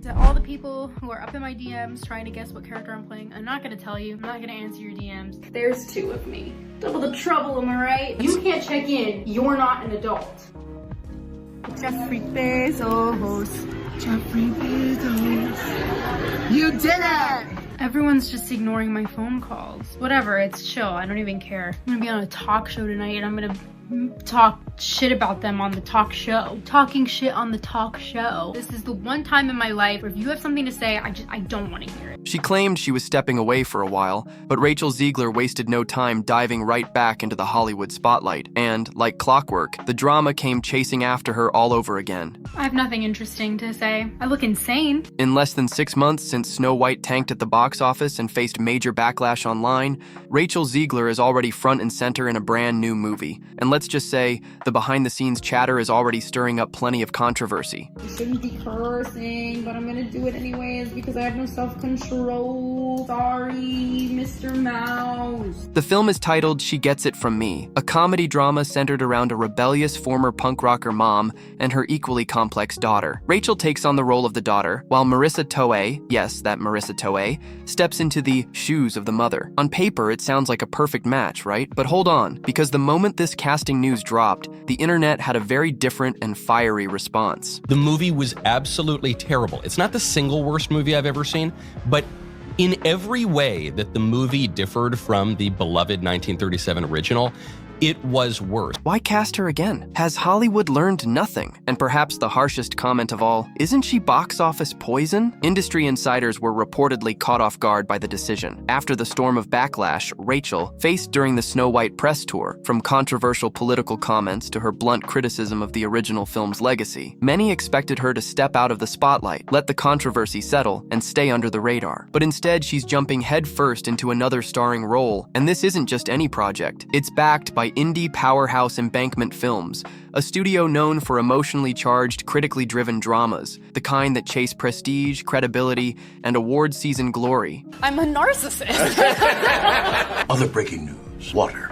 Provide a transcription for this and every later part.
To all the people who are up in my DMs trying to guess what character I'm playing, I'm not gonna tell you. I'm not gonna answer your DMs. There's two of me. Double the trouble, am I right? You can't check in. You're not an adult. Jeffrey Bezos. Jeffrey Bezos. You did it! Everyone's just ignoring my phone calls. Whatever, it's chill. I don't even care. I'm gonna be on a talk show tonight and I'm gonna talk shit about them on the talk show. Talking shit on the talk show. This is the one time in my life where if you have something to say, I don't want to hear it. She claimed she was stepping away for a while, but Rachel Zegler wasted no time diving right back into the Hollywood spotlight. And, like clockwork, the drama came chasing after her all over again. I have nothing interesting to say. I look insane. In less than 6 months since Snow White tanked at the box office and faced major backlash online, Rachel Zegler is already front and center in a brand new movie. And let's just say, the behind-the-scenes chatter is already stirring up plenty of controversy. You shouldn't be cursing, but I'm gonna do it anyways because I have no self-control. Sorry, Mr. Mouse. The film is titled She Gets It From Me, a comedy drama centered around a rebellious former punk rocker mom and her equally complex daughter. Rachel takes on the role of the daughter, while Marissa Tomei, yes, that Marissa Tomei, steps into the shoes of the mother. On paper, it sounds like a perfect match, right? But hold on, because the moment this casting news dropped, the internet had a very different and fiery response. The movie was absolutely terrible. It's not the single worst movie I've ever seen, but in every way that the movie differed from the beloved 1937 original, it was worse. Why cast her again? Has Hollywood learned nothing? And perhaps the harshest comment of all, isn't she box office poison? Industry insiders were reportedly caught off guard by the decision. After the storm of backlash Rachel faced during the Snow White press tour, from controversial political comments to her blunt criticism of the original film's legacy, many expected her to step out of the spotlight, let the controversy settle, and stay under the radar. But instead, she's jumping headfirst into another starring role, and this isn't just any project. It's backed by indie powerhouse Embankment Films, a studio known for emotionally charged, critically driven dramas, the kind that chase prestige, credibility, and award season glory. I'm a narcissist. Other breaking news. Water.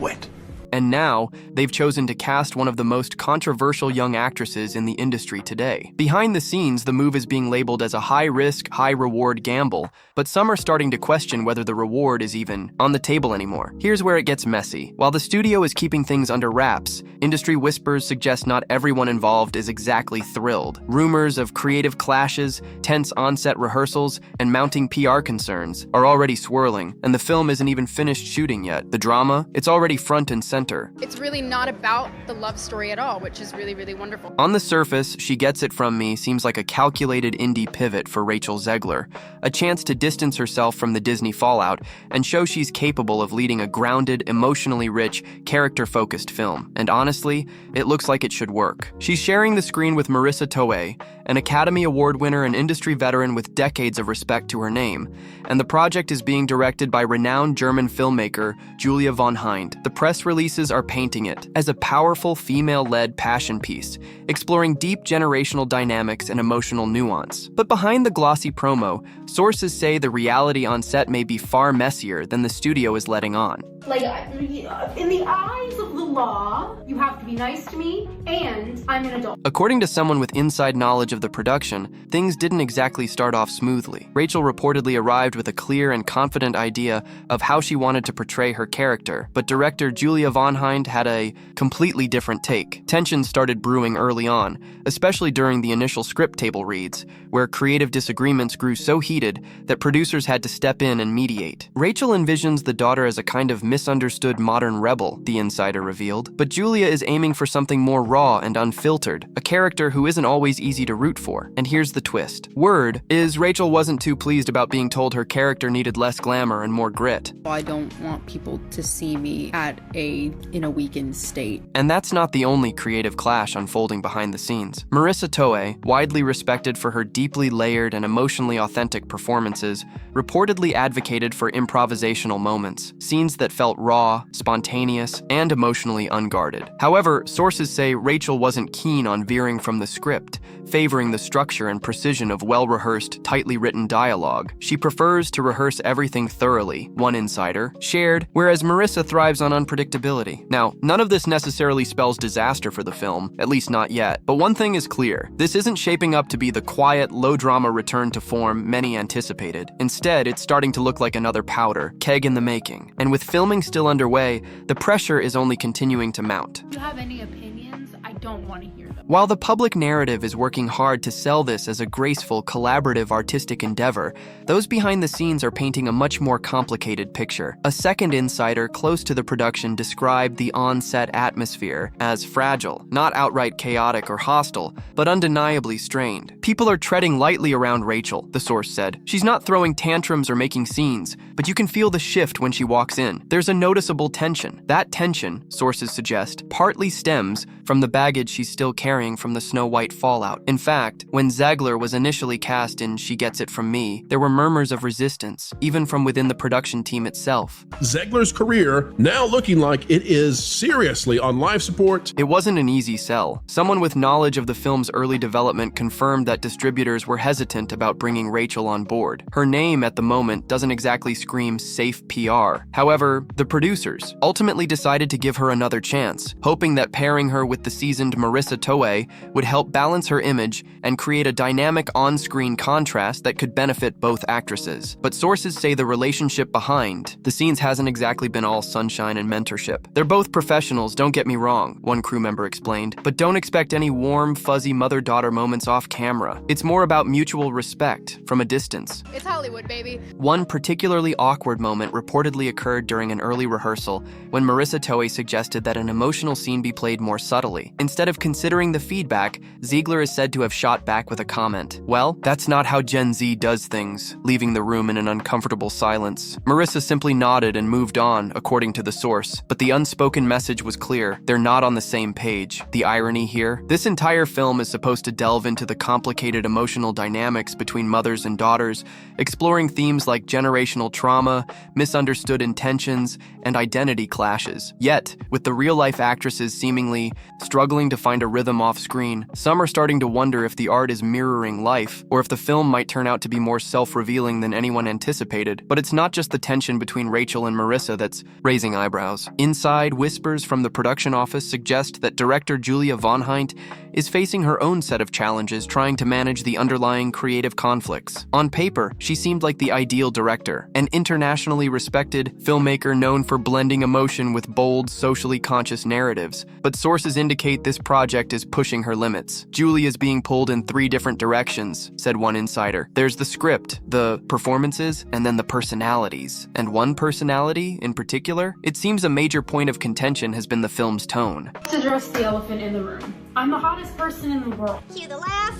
Wet. And now, they've chosen to cast one of the most controversial young actresses in the industry today. Behind the scenes, the move is being labeled as a high-risk, high-reward gamble, but some are starting to question whether the reward is even on the table anymore. Here's where it gets messy. While the studio is keeping things under wraps, industry whispers suggest not everyone involved is exactly thrilled. Rumors of creative clashes, tense on-set rehearsals, and mounting PR concerns are already swirling, and the film isn't even finished shooting yet. The drama, it's already front and center. It's really not about the love story at all, which is really, really wonderful. On the surface, She Gets It From Me seems like a calculated indie pivot for Rachel Zegler, a chance to distance herself from the Disney fallout and show she's capable of leading a grounded, emotionally rich, character-focused film. And honestly, it looks like it should work. She's sharing the screen with Marissa Tomei, an Academy Award winner and industry veteran with decades of respect to her name, and the project is being directed by renowned German filmmaker Julia von Hind. The press releases are painting it as a powerful female-led passion piece, exploring deep generational dynamics and emotional nuance. But behind the glossy promo, sources say the reality on set may be far messier than the studio is letting on. Like, in the eyes of the law, you have to be nice to me, and I'm an adult. According to someone with inside knowledge of the production, things didn't exactly start off smoothly. Rachel reportedly arrived with a clear and confident idea of how she wanted to portray her character, but director Julia von Hind had a completely different take. Tensions started brewing early on, especially during the initial script table reads, where creative disagreements grew so heated that producers had to step in and mediate. Rachel envisions the daughter as a kind of misunderstood modern rebel, the insider revealed, but Julia is aiming for something more raw and unfiltered, a character who isn't always easy to root for. And here's the twist. Word is Rachel wasn't too pleased about being told her character needed less glamour and more grit. I don't want people to see me in a weakened state. And that's not the only creative clash unfolding behind the scenes. Marissa Tomei, widely respected for her deeply layered and emotionally authentic performances, reportedly advocated for improvisational moments, scenes that felt raw, spontaneous, and emotionally emotionally unguarded. However, sources say Rachel wasn't keen on veering from the script, favoring the structure and precision of well-rehearsed, tightly written dialogue. She prefers to rehearse everything thoroughly, one insider shared, whereas Marissa thrives on unpredictability. Now, none of this necessarily spells disaster for the film, at least not yet, but one thing is clear. This isn't shaping up to be the quiet, low-drama return to form many anticipated. Instead, it's starting to look like another powder, keg in the making. And with filming still underway, the pressure is only continuing to mount. If you have any opinions, I don't want to hear them. While the public narrative is working hard to sell this as a graceful, collaborative artistic endeavor, those behind the scenes are painting a much more complicated picture. A second insider close to the production described the on-set atmosphere as fragile, not outright chaotic or hostile, but undeniably strained. People are treading lightly around Rachel, the source said. She's not throwing tantrums or making scenes, but you can feel the shift when she walks in. There's a noticeable tension. That tension, sources suggest, partly stems from the baggage she's still carrying from the Snow White fallout. In fact, when Zegler was initially cast in She Gets It From Me, there were murmurs of resistance, even from within the production team itself. Zegler's career now looking like it is seriously on life support. It wasn't an easy sell. Someone with knowledge of the film's early development confirmed that distributors were hesitant about bringing Rachel on board. Her name at the moment doesn't exactly scream safe PR. However, the producers ultimately decided to give her another chance, hoping that pairing her with the seasoned Marissa Tomei would help balance her image and create a dynamic on-screen contrast that could benefit both actresses. But sources say the relationship behind the scenes hasn't exactly been all sunshine and mentorship. They're both professionals, don't get me wrong, one crew member explained, but don't expect any warm, fuzzy mother-daughter moments off camera. It's more about mutual respect from a distance. It's Hollywood, baby. One particularly awkward moment reportedly occurred during an early rehearsal when Marissa Tomei suggested that an emotional scene be played more subtly. Instead of considering the feedback, Zegler is said to have shot back with a comment. Well, that's not how Gen Z does things, leaving the room in an uncomfortable silence. Marissa simply nodded and moved on, according to the source, but the unspoken message was clear. They're not on the same page. The irony here? This entire film is supposed to delve into the complicated emotional dynamics between mothers and daughters, exploring themes like generational trauma, misunderstood intentions, and identity clashes. Yet, with the real-life actresses seemingly struggling to find a rhythm off-screen, some are starting to wonder if the art is mirroring life, or if the film might turn out to be more self-revealing than anyone anticipated. But it's not just the tension between Rachel and Marissa that's raising eyebrows. Inside, whispers from the production office suggest that director Julia Von Hint is facing her own set of challenges trying to manage the underlying creative conflicts. On paper, she seemed like the ideal director, an internationally respected filmmaker known for blending emotion with bold, socially conscious narratives. But sources indicate this project is pushing her limits. Julie is being pulled in 3 different directions, said one insider. There's the script, the performances, and then the personalities. And one personality in particular? It seems a major point of contention has been the film's tone. To address the elephant in the room. I'm the hottest person in the world. Cue the laugh.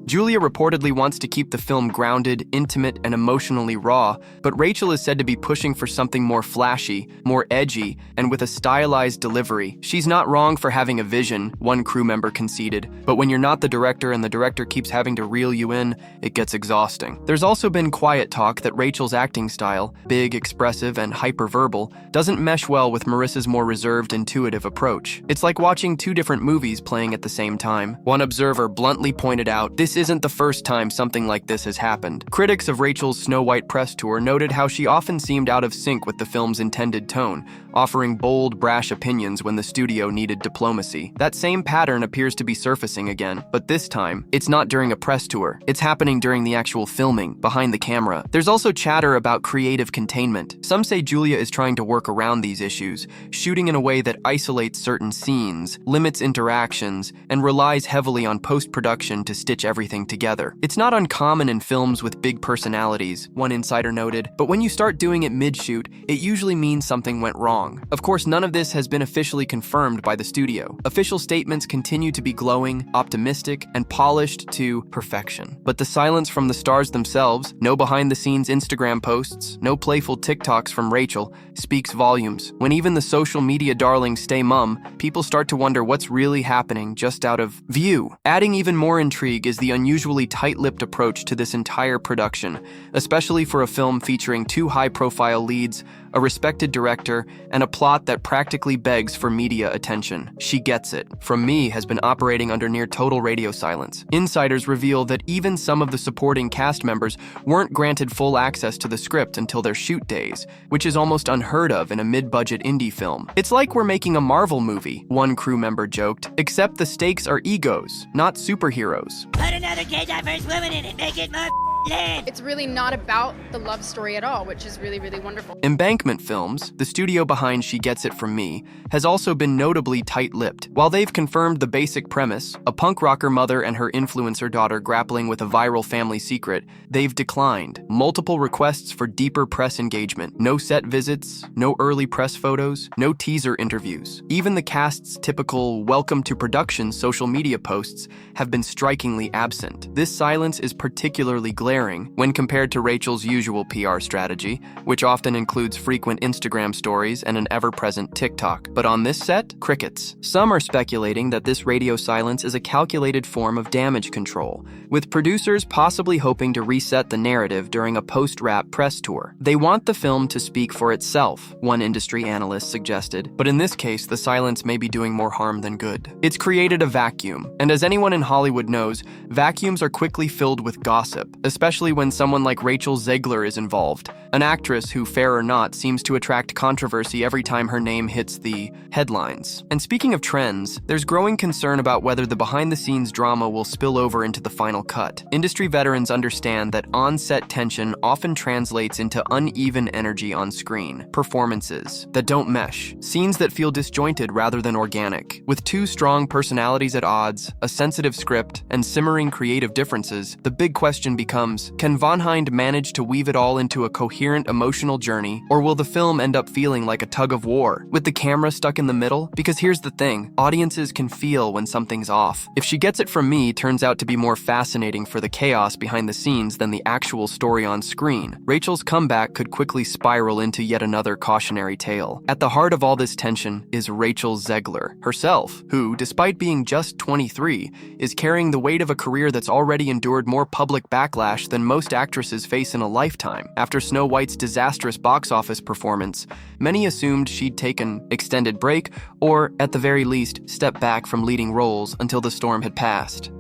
Julia reportedly wants to keep the film grounded, intimate, and emotionally raw, but Rachel is said to be pushing for something more flashy, more edgy, and with a stylized delivery. She's not wrong for having a vision, one crew member conceded, but when you're not the director and the director keeps having to reel you in, it gets exhausting. There's also been quiet talk that Rachel's acting style, big, expressive, and hyperverbal, doesn't mesh well with Marissa's more reserved, intuitive approach. It's like watching 2 different movies playing at the same time. One observer bluntly pointed out, this isn't the first time something like this has happened. Critics of Rachel's Snow White press tour noted how she often seemed out of sync with the film's intended tone, offering bold, brash opinions when the studio needed diplomacy. That same pattern appears to be surfacing again, but this time, it's not during a press tour. It's happening during the actual filming, behind the camera. There's also chatter about creative containment. Some say Julia is trying to work around these issues, shooting in a way that isolates certain scenes, limits interactions, and relies heavily on post-production to stitch everything together. It's not uncommon in films with big personalities, one insider noted, but when you start doing it mid-shoot, it usually means something went wrong. Of course, none of this has been officially confirmed by the studio. Official statements continue to be glowing, optimistic, and polished to perfection. But the silence from the stars themselves, no behind-the-scenes Instagram posts, no playful TikToks from Rachel, speaks volumes. When even the social media darlings stay mum, people start to wonder what's really happening just out of view. Adding even more intrigue is the unusually tight-lipped approach to this entire production, especially for a film featuring 2 high-profile leads, a respected director, and a plot that practically begs for media attention. She Gets It, From Me has been operating under near total radio silence. Insiders reveal that even some of the supporting cast members weren't granted full access to the script until their shoot days, which is almost unheard of in a mid-budget indie film. "It's like we're making a Marvel movie," one crew member joked, "except the stakes are egos, not superheroes." Put another gay diverse woman in it, make it more lit. It's really not about the love story at all, which is really, really wonderful. Embankment Films, the studio behind She Gets It From Me, has also been notably tight-lipped. While they've confirmed the basic premise, a punk rocker mother and her influencer daughter grappling with a viral family secret, they've declined multiple requests for deeper press engagement. No set visits, no early press photos, no teaser interviews. Even the cast's typical welcome to production social media posts have been strikingly absent. This silence is particularly glaring when compared to Rachel's usual PR strategy, which often includes frequent Instagram stories and an ever-present TikTok. But on this set, crickets. Some are speculating that this radio silence is a calculated form of damage control, with producers possibly hoping to reset the narrative during a post-wrap press tour. They want the film to speak for itself, one industry analyst suggested, but in this case, the silence may be doing more harm than good. It's created a vacuum, and as anyone in Hollywood knows, vacuums are quickly filled with gossip, especially when someone like Rachel Zegler is involved, an actress who, fair or not, seems to attract controversy every time her name hits the headlines. And speaking of trends, there's growing concern about whether the behind-the-scenes drama will spill over into the final cut. Industry veterans understand that on-set tension often translates into uneven energy on screen, performances that don't mesh, scenes that feel disjointed rather than organic. With 2 strong personalities at odds, a sensitive script, and simmering creative differences, the big question becomes, can Von Hind manage to weave it all into a coherent emotional journey, or will the film end up feeling like a tug of war, with the camera stuck in the middle? Because here's the thing, audiences can feel when something's off. If She Gets It From Me turns out to be more fascinating for the chaos behind the scenes than the actual story on screen, Rachel's comeback could quickly spiral into yet another cautionary tale. At the heart of all this tension is Rachel Zegler herself, who, despite being just 23, is carrying the weight of a career that's already endured more public backlash than most actresses face in a lifetime. After Snow White's disastrous box office performance, many assumed she'd take an extended break, or, at the very least, step back from leading roles until the storm had passed.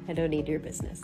I don't need your business.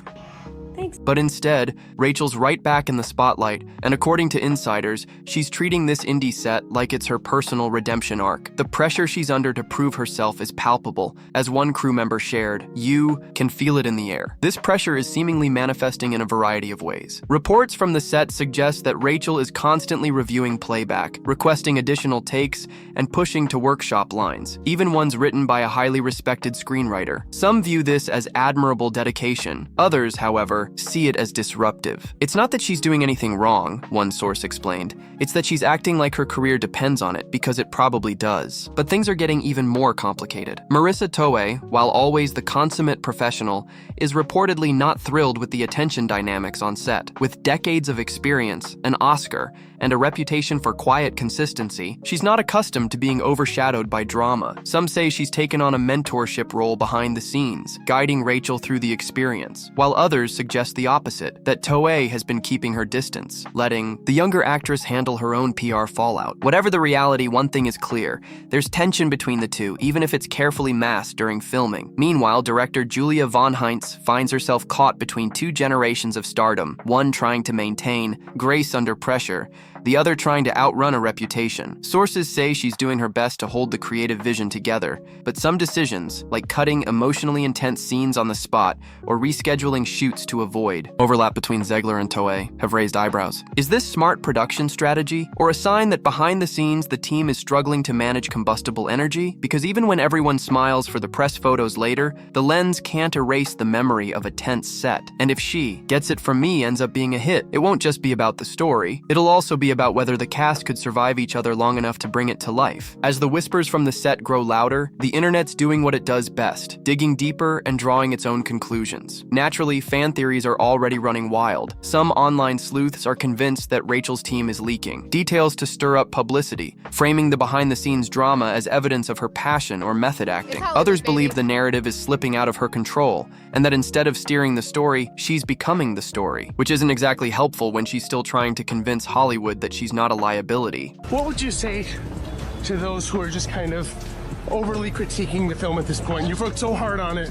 Thanks. But instead, Rachel's right back in the spotlight, and according to insiders, she's treating this indie set like it's her personal redemption arc. The pressure she's under to prove herself is palpable. As one crew member shared, "You can feel it in the air." This pressure is seemingly manifesting in a variety of ways. Reports from the set suggest that Rachel is constantly reviewing playback, requesting additional takes, and pushing to workshop lines, even ones written by a highly respected screenwriter. Some view this as admirable dedication. Others, however, see it as disruptive. "It's not that she's doing anything wrong," one source explained. "It's that she's acting like her career depends on it, because it probably does." But things are getting even more complicated. Marissa Tomei, while always the consummate professional, is reportedly not thrilled with the attention dynamics on set. With decades of experience, an Oscar, and a reputation for quiet consistency, she's not accustomed to being overshadowed by drama. Some say she's taken on a mentorship role behind the scenes, guiding Rachel through the experience, while others suggest the opposite, that Tomei has been keeping her distance, letting the younger actress handle her own PR fallout. Whatever the reality, one thing is clear: there's tension between the two, even if it's carefully masked during filming. Meanwhile, director Julia Von Hintz finds herself caught between 2 generations of stardom, one trying to maintain grace under pressure, the other trying to outrun a reputation. Sources say she's doing her best to hold the creative vision together, but some decisions, like cutting emotionally intense scenes on the spot or rescheduling shoots to avoid overlap between Zegler and Tomei, have raised eyebrows. Is this smart production strategy, or a sign that behind the scenes the team is struggling to manage combustible energy? Because even when everyone smiles for the press photos later, the lens can't erase the memory of a tense set. And if She Gets It From Me ends up being a hit, it won't just be about the story, it'll also be be about whether the cast could survive each other long enough to bring it to life. As the whispers from the set grow louder, the internet's doing what it does best, digging deeper and drawing its own conclusions. Naturally, fan theories are already running wild. Some online sleuths are convinced that Rachel's team is leaking details to stir up publicity, framing the behind-the-scenes drama as evidence of her passion or method acting. Others believe the narrative is slipping out of her control, and that instead of steering the story, she's becoming the story, which isn't exactly helpful when she's still trying to convince Hollywood that she's not a liability. What would you say to those who are just kind of overly critiquing the film at this point? You've worked so hard on it.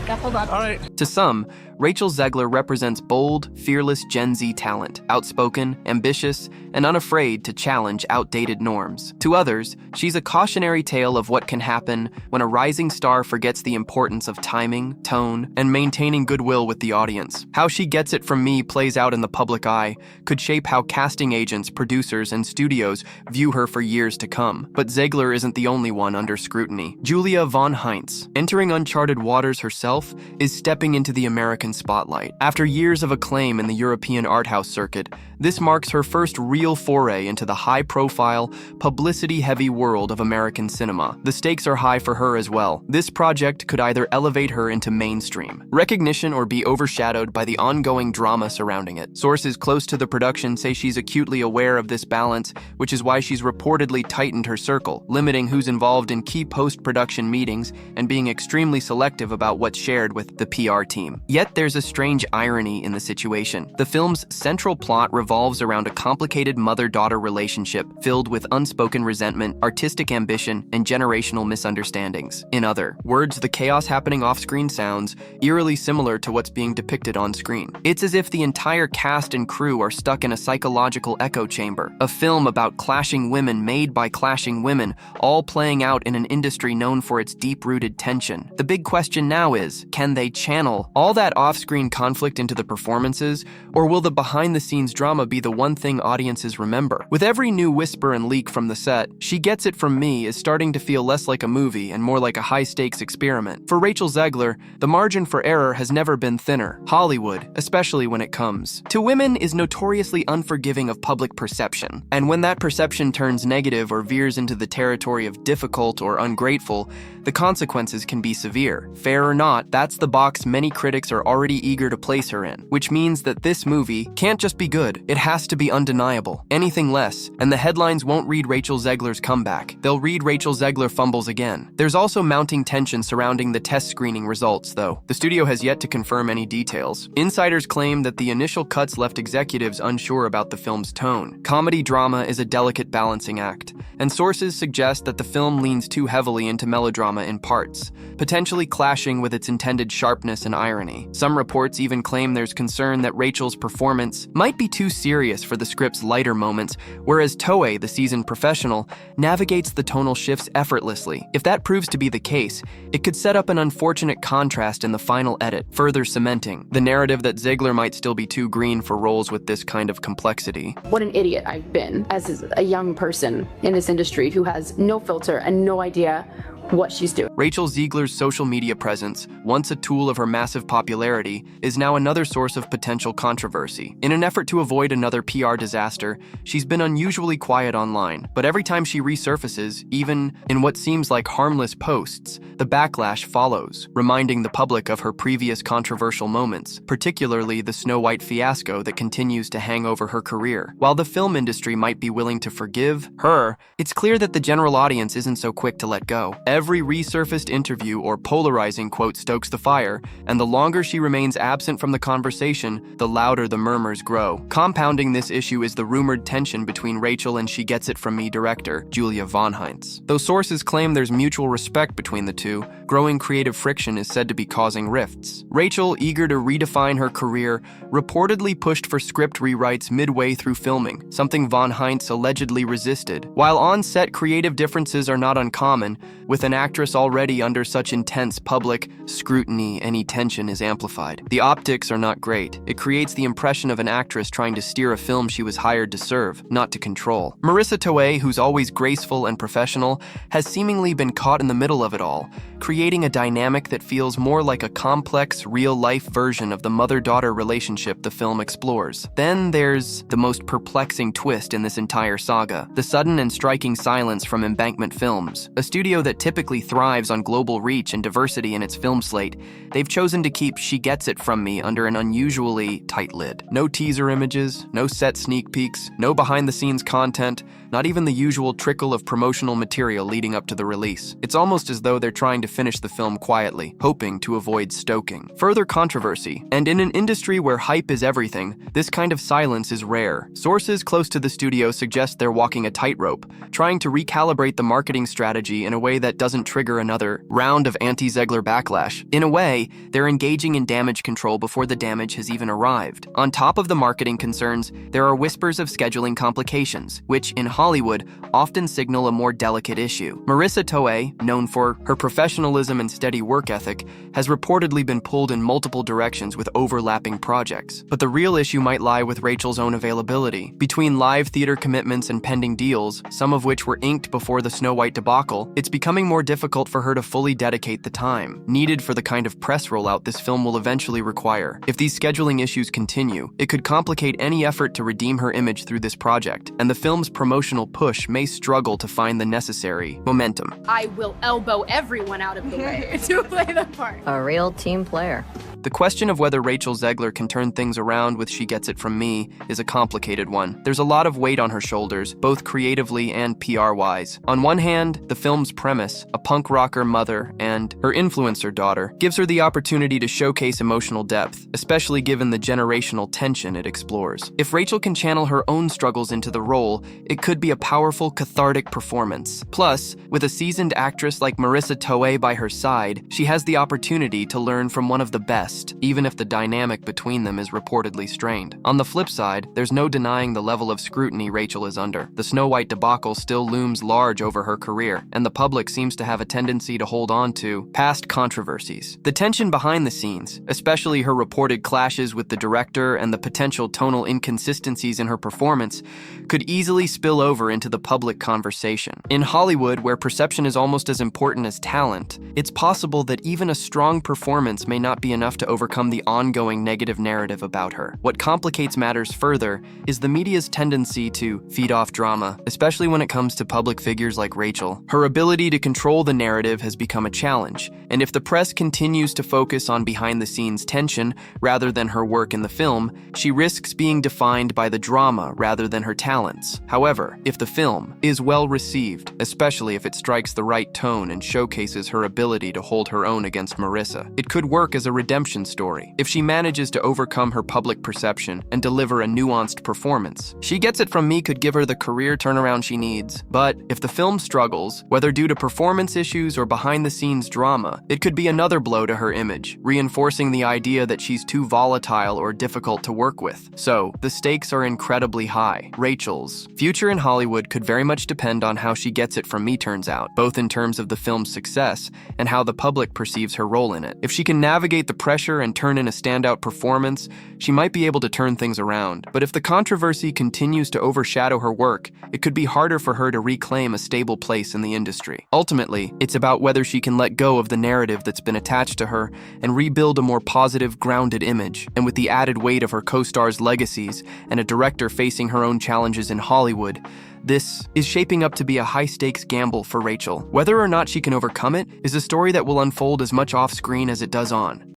Hold on. All right. To some, Rachel Zegler represents bold, fearless Gen Z talent, outspoken, ambitious, and unafraid to challenge outdated norms. To others, she's a cautionary tale of what can happen when a rising star forgets the importance of timing, tone, and maintaining goodwill with the audience. How she gets it from me plays out in the public eye, could shape how casting agents, producers, and studios view her for years to come. But Zegler isn't the only one under scrutiny. Julia von Heinz, entering uncharted waters herself, is stepping into the American spotlight. After years of acclaim in the European art house circuit, this marks her first real foray into the high-profile, publicity-heavy world of American cinema. The stakes are high for her as well. This project could either elevate her into mainstream recognition or be overshadowed by the ongoing drama surrounding it. Sources close to the production say she's acutely aware of this balance, which is why she's reportedly tightened her circle, limiting who's involved in key post-production meetings and being extremely selective about what's shared with the PR team. Yet there's a strange irony in the situation. The film's central plot revolves around a complicated mother-daughter relationship filled with unspoken resentment, artistic ambition, and generational misunderstandings. In other words, the chaos happening off-screen sounds eerily similar to what's being depicted on screen. It's as if the entire cast and crew are stuck in a psychological echo chamber, a film about clashing women made by clashing women, all playing out in an industry known for its deep-rooted tension. The big question now is, can they channel all that off-screen conflict into the performances, or will the behind-the-scenes drama be the one thing audiences remember? With every new whisper and leak from the set, She Gets It From Me is starting to feel less like a movie and more like a high-stakes experiment. For Rachel Zegler, the margin for error has never been thinner. Hollywood, especially when it comes to women, is notoriously unforgiving of public perception. And when that perception turns negative or veers into the territory of difficult or ungrateful, the consequences can be severe. Fair or not, that's the box many critics are already eager to place her in, which means that this movie can't just be good, it has to be undeniable. Anything less, and the headlines won't read Rachel Zegler's comeback. They'll read Rachel Zegler fumbles again. There's also mounting tension surrounding the test screening results, though. The studio has yet to confirm any details. Insiders claim that the initial cuts left executives unsure about the film's tone. Comedy drama is a delicate balancing act, and sources suggest that the film leans too heavily into melodrama in parts, potentially clashing with its intended sharpness and irony. Some reports even claim there's concern that Rachel's performance might be too serious for the script's lighter moments, whereas Toei, the seasoned professional, navigates the tonal shifts effortlessly. If that proves to be the case, it could set up an unfortunate contrast in the final edit, further cementing the narrative that Zegler might still be too green for roles with this kind of complexity. What an idiot I've been as a young person in this industry who has no filter and no idea what she's doing. Rachel Zegler's social media presence, once a tool of her massive popularity, is now another source of potential controversy. In an effort to avoid another PR disaster, she's been unusually quiet online, but every time she resurfaces, even in what seems like harmless posts, the backlash follows, reminding the public of her previous controversial moments, particularly the Snow White fiasco that continues to hang over her career. While the film industry might be willing to forgive her, it's clear that the general audience isn't so quick to let go. Every resurfaced interview or polarizing quote stokes the fire, and the longer she remains absent from the conversation, the louder the murmurs grow. Compounding this issue is the rumored tension between Rachel and She Gets It From Me director, Julia von Heinz. Though sources claim there's mutual respect between the two, growing creative friction is said to be causing rifts. Rachel, eager to redefine her career, reportedly pushed for script rewrites midway through filming, something von Heinz allegedly resisted. While on-set creative differences are not uncommon, with an actress already under such intense public scrutiny, any tension is amplified. The optics are not great. It creates the impression of an actress trying to steer a film she was hired to serve, not to control. Marissa Tomei, who's always graceful and professional, has seemingly been caught in the middle of it all, creating creating a dynamic that feels more like a complex, real-life version of the mother-daughter relationship the film explores. Then there's the most perplexing twist in this entire saga, the sudden and striking silence from Embankment Films, a studio that typically thrives on global reach and diversity in its film slate. They've chosen to keep She Gets It From Me under an unusually tight lid. No teaser images, no set sneak peeks, no behind-the-scenes content, not even the usual trickle of promotional material leading up to the release. It's almost as though they're trying to finish the film quietly, hoping to avoid stoking further controversy. And in an industry where hype is everything, this kind of silence is rare. Sources close to the studio suggest they're walking a tightrope, trying to recalibrate the marketing strategy in a way that doesn't trigger another round of anti-Zegler backlash. In a way, they're engaging in damage control before the damage has even arrived. On top of the marketing concerns, there are whispers of scheduling complications, which in Hollywood often signal a more delicate issue. Marissa Tomei, known for her professionalism and steady work ethic, has reportedly been pulled in multiple directions with overlapping projects. But the real issue might lie with Rachel's own availability. Between live theater commitments and pending deals, some of which were inked before the Snow White debacle, it's becoming more difficult for her to fully dedicate the time needed for the kind of press rollout this film will eventually require. If these scheduling issues continue, it could complicate any effort to redeem her image through this project, and the film's promotional push may struggle to find the necessary momentum. I will elbow everyone out of the way to play the part. A real team player. The question of whether Rachel Zegler can turn things around with She Gets It From Me is a complicated one. There's a lot of weight on her shoulders, both creatively and PR-wise. On one hand, the film's premise, a punk rocker mother and her influencer daughter, gives her the opportunity to showcase emotional depth, especially given the generational tension it explores. If Rachel can channel her own struggles into the role, it could be a powerful, cathartic performance. Plus, with a seasoned actress like Marissa Tomei by her side, she has the opportunity to learn from one of the best, even if the dynamic between them is reportedly strained. On the flip side, there's no denying the level of scrutiny Rachel is under. The Snow White debacle still looms large over her career, and the public seems to have a tendency to hold on to past controversies. The tension behind the scenes, especially her reported clashes with the director and the potential tonal inconsistencies in her performance, could easily spill over into the public conversation. In Hollywood, where perception is almost as important as talent, it's possible that even a strong performance may not be enough to overcome the ongoing negative narrative about her. What complicates matters further is the media's tendency to feed off drama, especially when it comes to public figures like Rachel. Her ability to control the narrative has become a challenge, and if the press continues to focus on behind-the-scenes tension rather than her work in the film, she risks being defined by the drama rather than her talents. However, if the film is well received, especially if it strikes the right tone and showcases her ability to hold her own against Marissa, it could work as a redemption story. If she manages to overcome her public perception and deliver a nuanced performance, She Gets It From Me could give her the career turnaround she needs. But if the film struggles, whether due to performance issues or behind-the-scenes drama, it could be another blow to her image, reinforcing the idea that she's too volatile or difficult to work with. So, the stakes are incredibly high. Rachel's future in Hollywood could very much depend on how She Gets It From Me turns out, both in terms of the film's success and how the public perceives her role in it. If she can navigate the pressure and turn in a standout performance, she might be able to turn things around. But if the controversy continues to overshadow her work, it could be harder for her to reclaim a stable place in the industry. Ultimately, it's about whether she can let go of the narrative that's been attached to her and rebuild a more positive, grounded image. And with the added weight of her co-stars' legacies and a director facing her own challenges in Hollywood, this is shaping up to be a high-stakes gamble for Rachel. Whether or not she can overcome it is a story that will unfold as much off-screen as it does on.